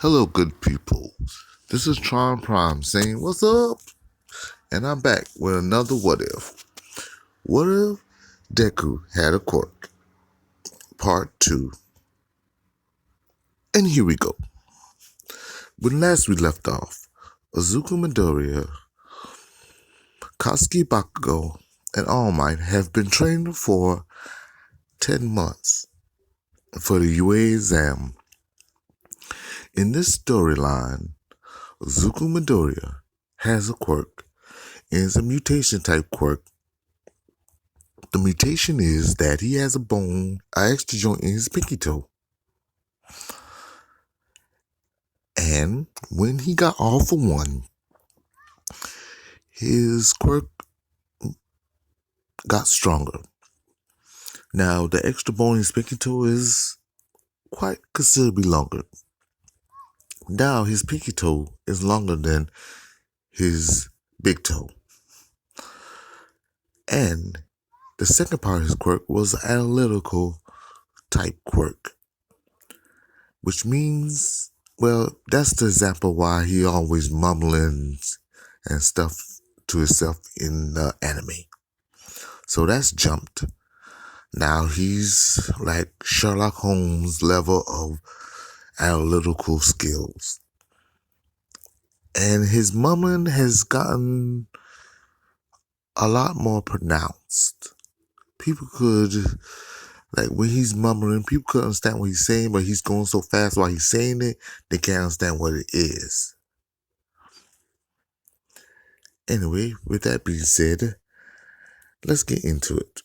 Hello, good people. This is Tron Prime saying, "What's up?" And I'm back with another what if. What if Deku had a quirk? Part 2. And here we go. When last we left off, Izuku Midoriya, Katsuki Bakugo, and All Might have been training for 10 months for the UA exam. In this storyline, Izuku Midoriya has a quirk, and it's a mutation type quirk. The mutation is that he has an extra joint in his pinky toe. And when he got All for One, his quirk got stronger. Now, the extra bone in his pinky toe is quite considerably longer. Now, his pinky toe is longer than his big toe. And the second part of his quirk was an analytical type quirk, which means, well, that's the example why he always mumbling and stuff to himself in the anime. So that's jumped. Now he's like Sherlock Holmes level of analytical skills. And his mumbling has gotten a lot more pronounced. People could, like when he's mumbling, people could understand what he's saying, but he's going so fast while he's saying it, they can't understand what it is. Anyway, with that being said, let's get into it.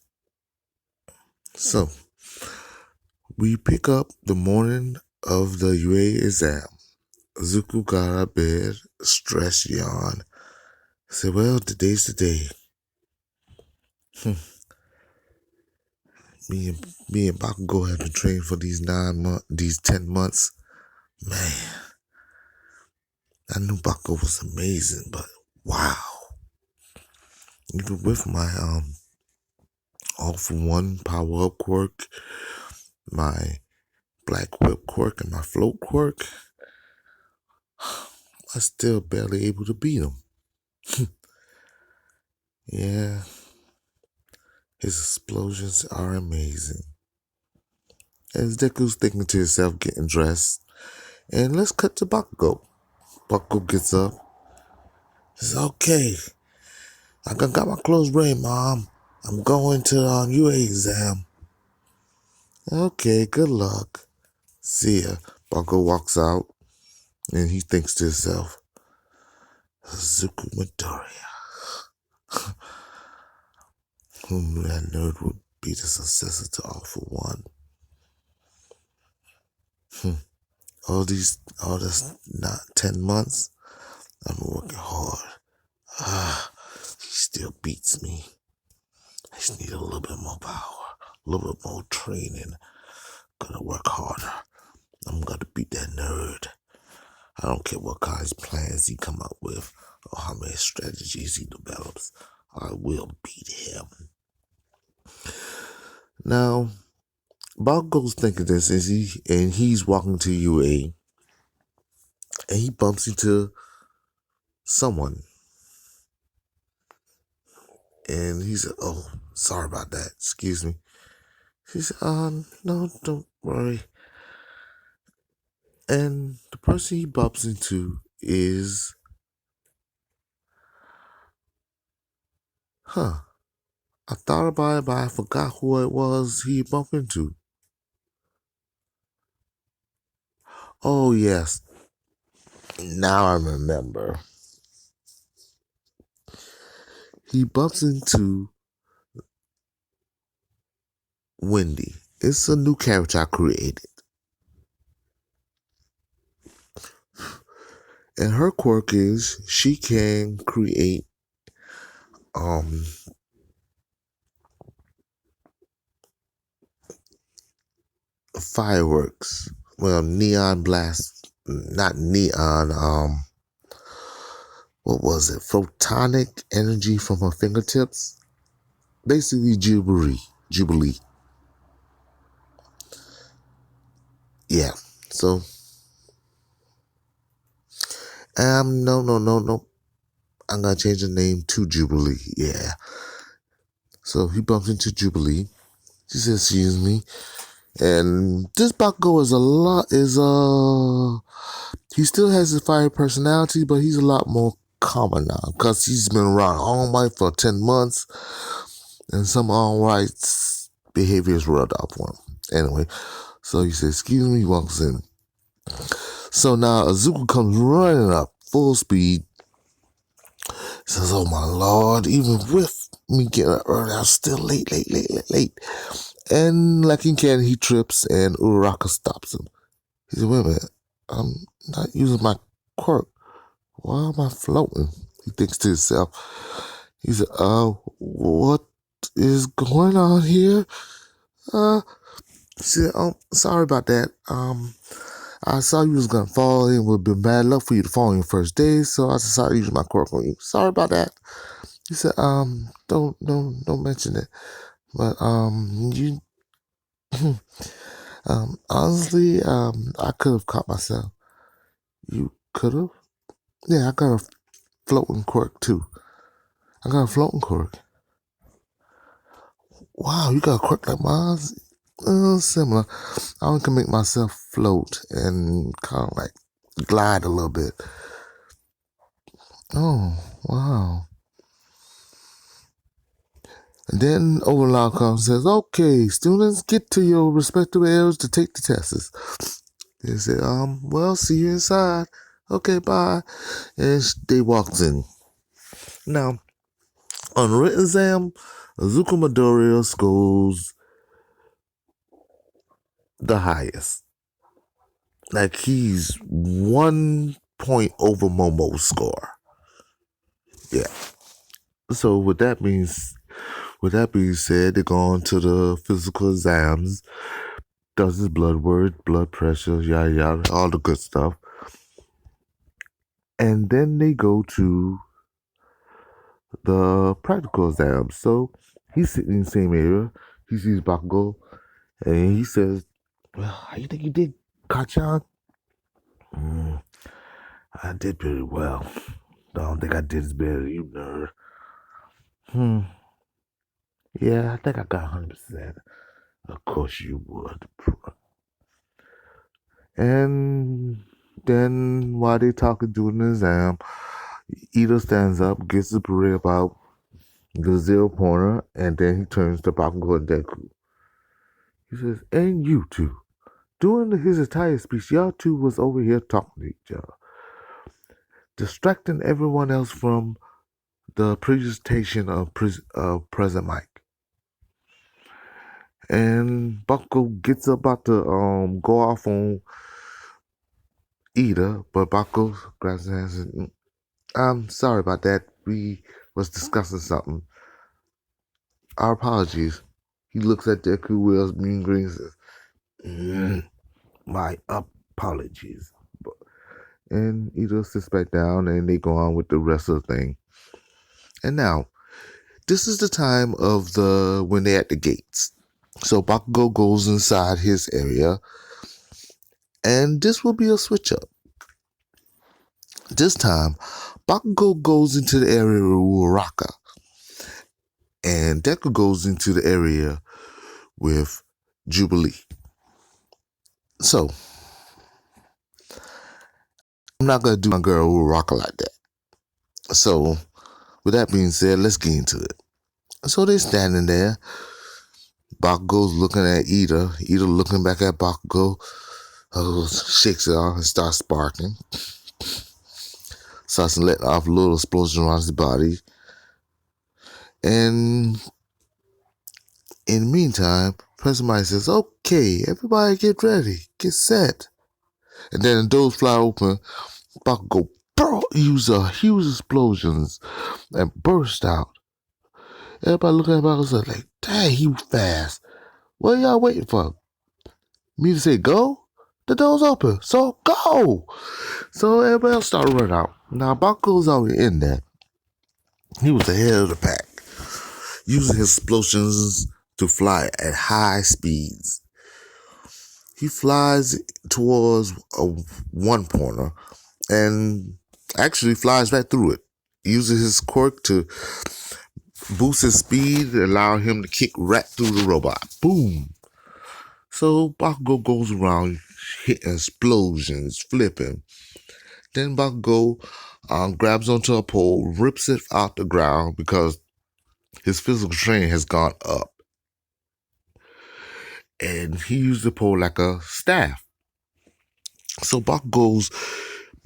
So, we pick up the morning of the UA exam. Izuku got out of bed, stressed, yawn. Said, well, today's the day. Me and Bakugo have been training for these 10 months. Man, I knew Bakugo was amazing, but wow. Even with my all for one power up quirk, my black whip quirk, and my float quirk, I still barely able to beat him. Yeah, his explosions are amazing. As Deku's thinking to himself, getting dressed, and let's cut to Bakugo. Bakugo gets up. Says, okay, I got my clothes ready, Mom. I'm going to the UA exam. Okay, good luck. See ya. Bakugo walks out, and he thinks to himself, Izuku Midoriya. Who knew that nerd would be the successor to All for One? All this not 10 months, I'm working hard. He still beats me. I just need a little bit more power, a little bit more training. Gonna work harder. I'm gonna beat that nerd. I don't care what kinds of plans he come up with or how many strategies he develops. I will beat him. Now, Bakugo's thinking this and he's walking to UA and he bumps into someone. And he said, oh, sorry about that. Excuse me. He said, no, don't worry. And the person he bumps into is, I thought about it, but I forgot who it was he bumped into. Oh, yes. Now I remember. He bumps into Wendy. It's a new character I created. And her quirk is she can create fireworks. Well, neon blast, not neon, what was it? Photonic energy from her fingertips. Basically Jubilee. Yeah. So No, no, no, no. I'm gonna change the name to Jubilee. Yeah. So he bumps into Jubilee. She says, "Excuse me." And this Bakugo is a lot. He still has his fire personality, but he's a lot more calmer now because he's been around All Might for 10 months, and some All Might's behaviors rubbed off on him. Anyway, so he says, "Excuse me," walks in. So now Azuka comes running up full speed. Says, "Oh my lord, even with me getting up early, I'm still late, late, late, late, late." And like he can, he trips and Uraraka stops him. He said, "Wait a minute, I'm not using my quirk. Why am I floating?" He thinks to himself. He said, what is going on here? He said, sorry about that. I saw you was gonna fall. It would have been bad luck for you to fall on your first day, so I decided to use my quirk on you. Sorry about that." He said, don't mention it. But you, honestly, I could have caught myself. You could have? Yeah, I got a floating quirk too. I got a floating quirk. Wow, you got a quirk like mine? Similar. I can make myself float and kind of like glide a little bit. Oh, wow. And then Overlord comes and says, "Okay, students, get to your respective areas to take the tests." They say, well, see you inside. Okay, bye. And they walks in. Now, on the written exam, Azuka Midoriya scores the highest. Like he's 1 point over Momo's score. Yeah. So with that being said, they go on to the physical exams, does his blood work, blood pressure, yada yada, all the good stuff. And then they go to the practical exams. So he's sitting in the same area. He sees Bakugo and he says, "Well, how you think you did, Kachan?" "I did pretty well. I don't think I did as bad as you, nerd." Yeah, I think I got 100%. Of course you would. And then while they talking during the exam, Ida stands up, gets the parade about the 0 pointer, and then he turns to Bakugo and Deku. He says, "And you two." During his entire speech, y'all two was over here talking to each other, distracting everyone else from the presentation of President Mike. And Bakugo gets about to go off on Ida, but Bakugo grabs his hands and says, "I'm sorry about that. We was discussing something. Our apologies." He looks at Deku with mean green and says, "My apologies." And he just sits back down and they go on with the rest of the thing. And now, this is the time of when they're at the gates. So Bakugo goes inside his area, and this will be a switch up. This time, Bakugo goes into the area with Uraraka, and Deku goes into the area with Jubilee. So, I'm not going to do my girl Uraraka like that. So, with that being said, let's get into it. So they're standing there. Bakugo's looking at Ida. Ida looking back at Bakugo. Shakes it off and starts sparking. Starts letting off a little explosion around his body. And in the meantime, President Mike says, "Okay, everybody get ready. Get set." And then the doors fly open. Bakugo use a huge explosions and burst out. Everybody looking at Bakugo like, "Dang, he was fast. What are y'all waiting for? Me to say go?" The door's open, so go. So everybody else started running out. Now Bakugo's already in there. He was the head of the pack, using his explosions to fly at high speeds. He flies towards a 1 pointer, and Actually, flies right through it. Uses his quirk to boost his speed and allow him to kick right through the robot. Boom! So Bakugo goes around hitting explosions, flipping. Then Bakugo grabs onto a pole, rips it out the ground because his physical training has gone up. And he used the pole like a staff. So Bakugo's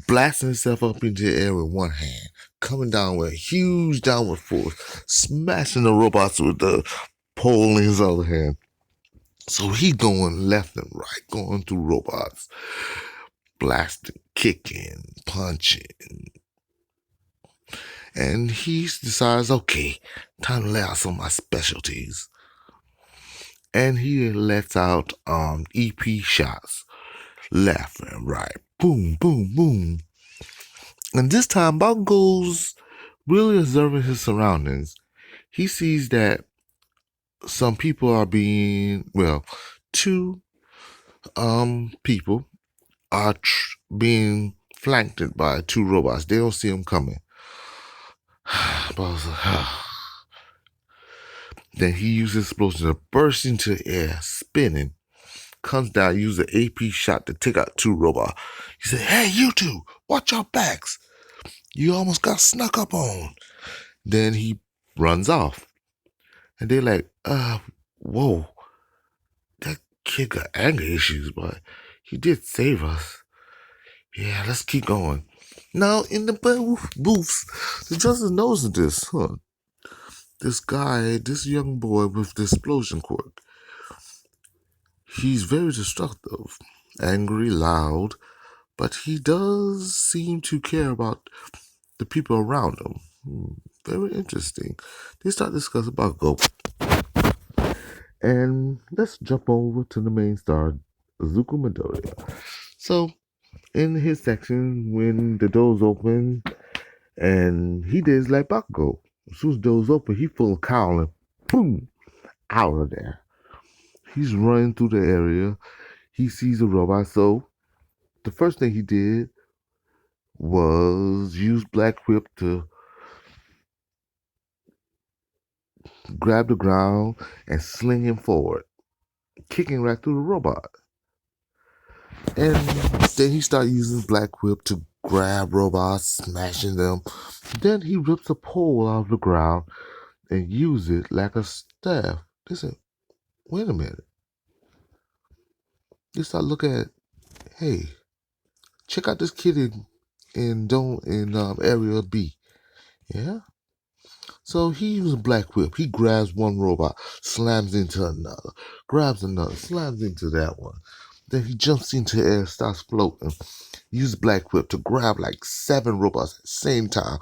blasting himself up into the air with one hand, coming down with a huge downward force, smashing the robots with the pole in his other hand. So he going left and right, going through robots, blasting, kicking, punching. And he decides, okay, time to lay out some of my specialties. And he lets out EP shots, left and right, boom, boom, boom. And this time, Bob goes really observing his surroundings. He sees that some people are being, well, two people are being flanked by two robots. They don't see him coming. Then he uses explosion to burst into the air, spinning, comes down, uses an AP shot to take out two robots. He said, "Hey, you two, watch your backs. You almost got snuck up on." Then he runs off. And they're like, whoa, that kid got anger issues, but he did save us. Yeah, let's keep going. Now, in the booths, the justice knows this, huh? This guy, this young boy with the explosion quirk, he's very destructive, angry, loud, but he does seem to care about the people around him. Very interesting. They start discussing about Go. And let's jump over to the main star, Zuko Midoriya. So, in his section, when the doors open, and he did like Bakugo. As soon as the doors open, he full of cowl and boom, out of there. He's running through the area. He sees a robot. So, the first thing he did was use Black Whip to grab the ground and sling him forward, kicking right through the robot. And then he started using Black Whip to grab robots, smashing them. Then he rips a pole out of the ground and use it like a staff. They said, wait a minute. They start looking at, hey, check out this kid in area B. Yeah. So he uses Black Whip. He grabs one robot, slams into another, grabs another, slams into that one. Then he jumps into the air, starts floating. Uses Black Whip to grab like 7 robots at the same time,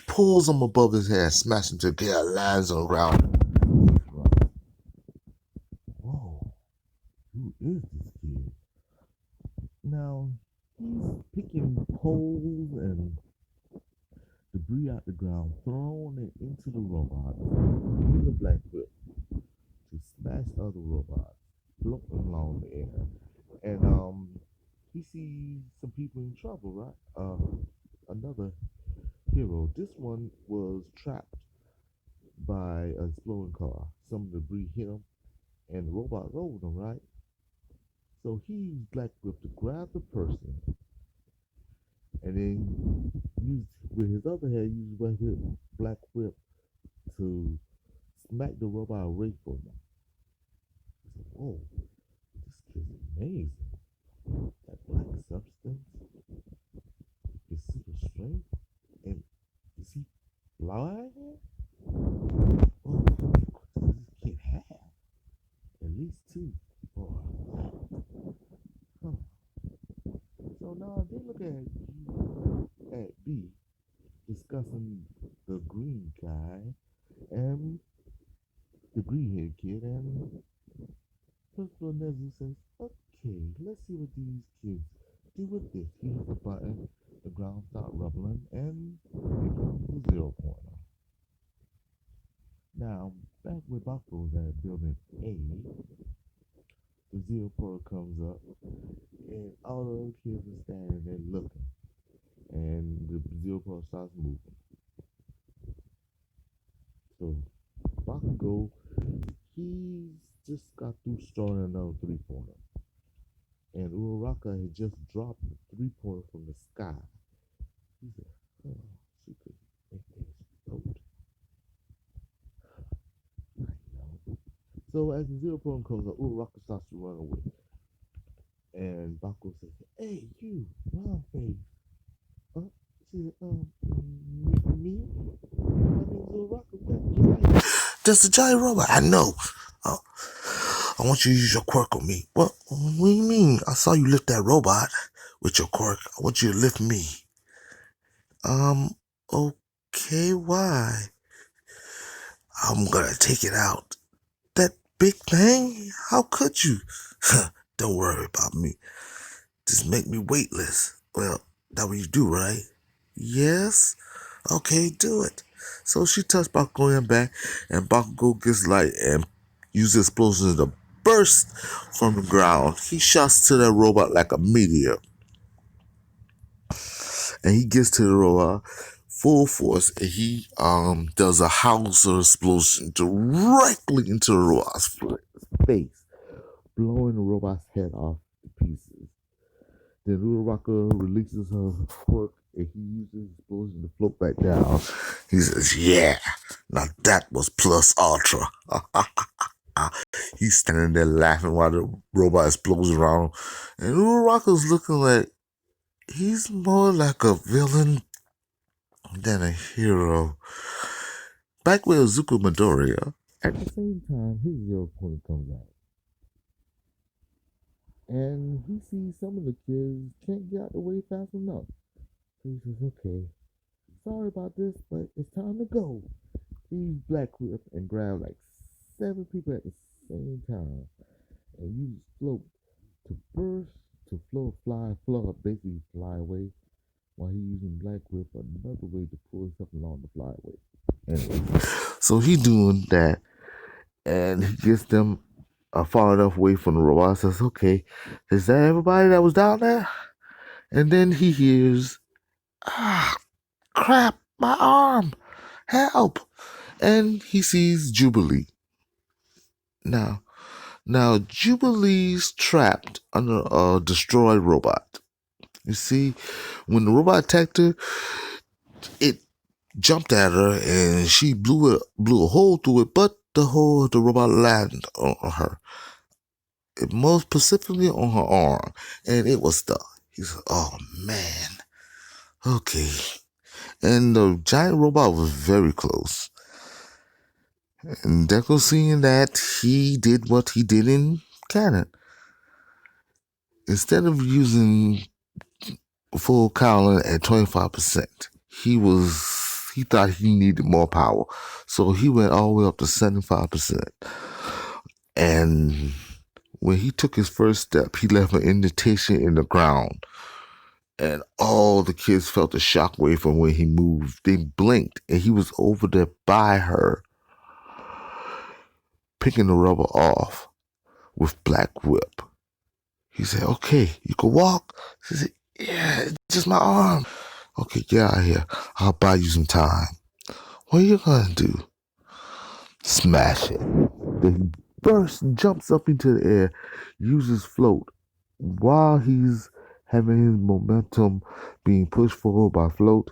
pulls them above his head, smashes them together, lands on the ground. Whoa, who is this kid? Now, he's picking poles and debris out the ground, throwing it into the robot. Using a Black Whip to smash other robots, floating along the air. And he sees some people in trouble, right? Another hero. This one was trapped by a exploding car. Some debris hit him, and the robot rolled him, right? So he used Black Whip to grab the person, and then used with his other hand, used Black Whip to smack the robot away from him. I said, whoa, this kid's amazing. That black substance is super strength, and is he fly here? Oh, does this kid have? At least 2 or huh. So now they look at B discussing the green guy and the green haired kid, and Principal Nezu says, okay, let's see what these kids do with this. He hits a button, the ground starts rumbling, and here comes the 0 pointer. Now, back with Baku's at building A, the 0 pointer comes up, and all the other kids are standing there looking. And the Zero Point starts moving. So Bakugo, he just got through throwing another 3-pointer. And Uraraka had just dropped the 3-pointer from the sky. He said, oh, she could make it explode. I know. So as the 0 point comes up, Uraraka starts to run away. And Bakugo says, hey, you, round face. She said, me? My name's Uraraka. Just a giant robot. I know. Uh, I want you to use your quirk on me. What do you mean? I saw you lift that robot with your quirk. I want you to lift me. Okay, why? I'm gonna take it out. That big thing? How could you? Don't worry about me. Just make me weightless. Well, that's what you do, right? Yes? Okay, do it. So she touched Bakugo in the back, and Bakugo gets light and uses explosions to burst from the ground. He shots to that robot like a meteor. And he gets to the robot full force, and he does a Hauser explosion directly into the robot's face, blowing the robot's head off to pieces. Then Uraraka releases her quirk, and he uses the explosion to float back down. He says, yeah, now that was plus ultra. He's standing there laughing while the robot explodes around him. And Uraraka's looking like he's more like a villain than a hero. Back with Izuku Midoriya, at the same time, his 0 point comes out. And he sees some of the kids can't get out the way fast enough. So he says, okay, sorry about this, but it's time to go. He black whip and grab like 7 people at the same time. And use float to burst, to float, fly, basically fly away. While he's using black whip another way to pull himself along the flyway. Anyway, so he doing that, and he gets them far enough away from the robot. Says, "Okay, is that everybody that was down there?" And then he hears, "Ah, crap! My arm! Help!" And he sees Jubilee. Now Jubilee's trapped under a destroyed robot. You see, when the robot attacked her, it jumped at her and she blew a hole through it, but the robot landed on her, most specifically on her arm, and it was stuck. He said, oh man, okay. And the giant robot was very close. And Deku, seeing that, he did what he did in canon. Instead of using full Kowlin at 25%, he thought he needed more power. So he went all the way up to 75%. And when he took his first step, he left an indentation in the ground. And all the kids felt the shockwave from when he moved. They blinked, and he was over there by her, picking the rubber off with black whip. He said, okay, you can walk? She said, yeah, it's just my arm. Okay, get out of here. I'll buy you some time. What are you gonna do? Smash it. Then he burst, jumps up into the air, uses float. While he's having his momentum being pushed forward by float,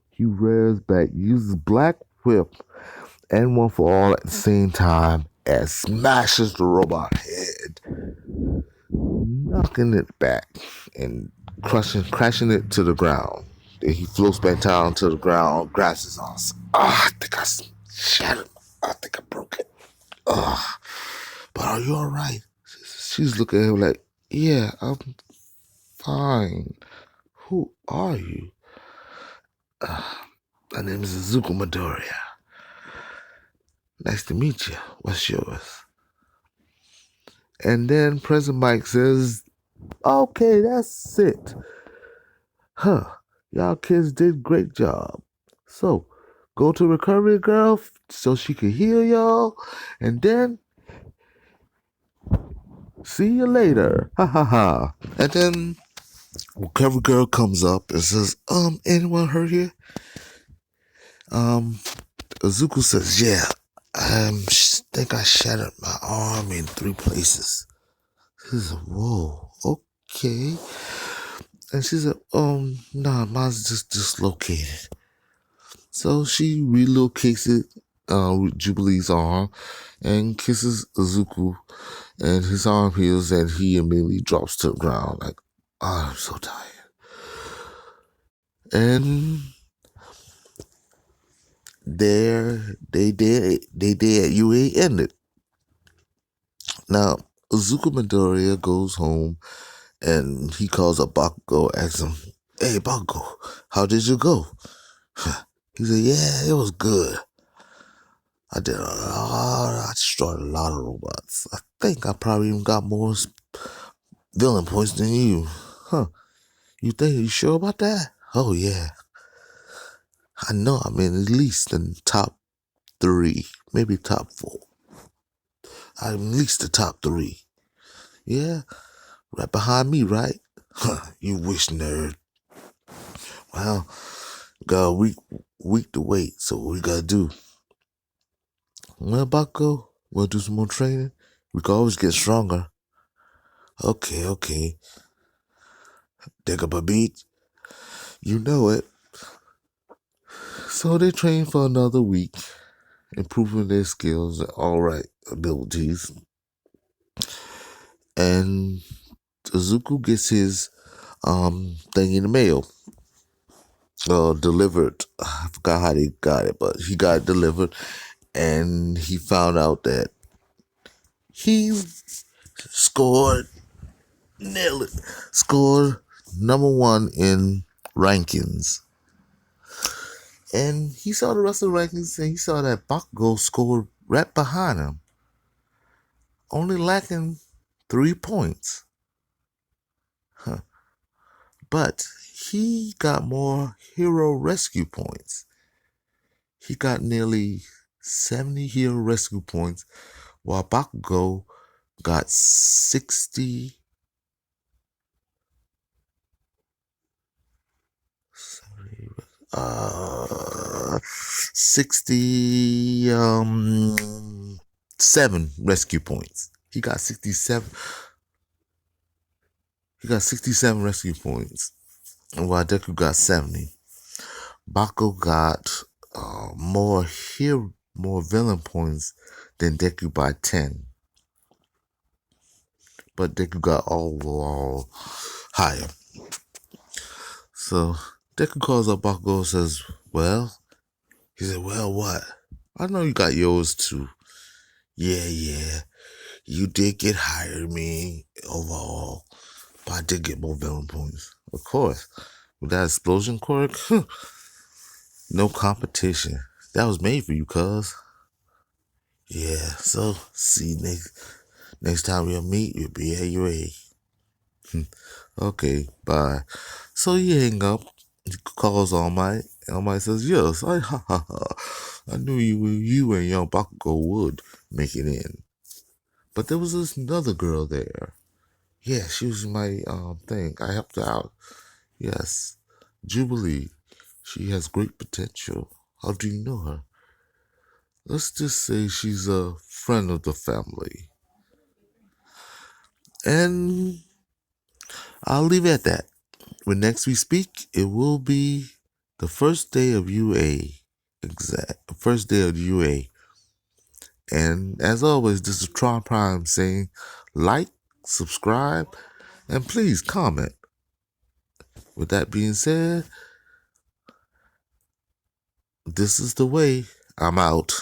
he rears back, uses black whip and one for all at the same time, and smashes the robot head, knocking it back and crashing it to the ground. Then he floats back down to the ground, grabs his arms. I think I shattered. I think I broke it. But are you all right? She's looking at him like, yeah, I'm fine. Who are you? My name is Izuku Midoriya. Nice to meet you. What's yours? And then President Mike says, okay, that's it. Y'all kids did great job. So, go to Recovery Girl so she can heal y'all. And then, see you later. Ha ha ha. And then Recovery girl comes up and says, anyone hurt here? Um, Azuku says, yeah, think I shattered my arm in 3 places. He says, whoa, okay. And she said, nah, mine's just dislocated. So she relocates it, Jubilee's arm, and kisses Azuku, and his arm heals, and he immediately drops to the ground like, oh, I'm so tired. And they did UA ended. Now Azuku Midoriya goes home and he calls up Bakugo, asks him, hey Bakugo, how did you go? He said, yeah, it was good. I destroyed a lot of robots. I think I probably even got more villain points than you. Huh. You sure about that? Oh yeah. I know I'm in at least the top 3, maybe top 4. I'm at least the top 3. Yeah, right behind me, right? Huh, you wish, nerd. Well, got a week to wait, so what we gotta do? Well, Bucko, wanna do some more training? We can always get stronger. Okay. Dig up a beat. You know it. So they train for another week, improving their skills and all right abilities. And Azuku gets his thing in the mail. Delivered. I forgot how they got it, but he got it delivered, and he found out that he scored nearly scored #1 in rankings. And he saw the rest of the rankings, and he saw that Bakugo scored right behind him, only lacking 3 points. But he got more hero rescue points. He got nearly 70 hero rescue points, while Bakugo got 60. 67 rescue points. He got 67. He got 67 rescue points, and while Deku got 70. Bakugo got more villain points than Deku by 10. But Deku got overall higher. So Deku calls up Bakugo and says, well, he said, well, what? I know you got yours too. Yeah. You did get higher than me overall, but I did get more villain points. Of course. With that explosion quirk, no competition. That was made for you, cuz. Yeah, so see next time we'll meet, you'll be at UA. Okay, bye. So he hang up. He calls All Might. All Might says, yes, I knew you and young Bakugo would make it in. But there was this another girl there. Yeah, she was my thing. I helped her out. Yes. Jubilee. She has great potential. How do you know her? Let's just say she's a friend of the family. And I'll leave it at that. When next we speak, it will be the first day of UA. First day of UA. And as always, this is Tron Prime saying like, subscribe, and please comment. With that being said, this is the way. I'm out.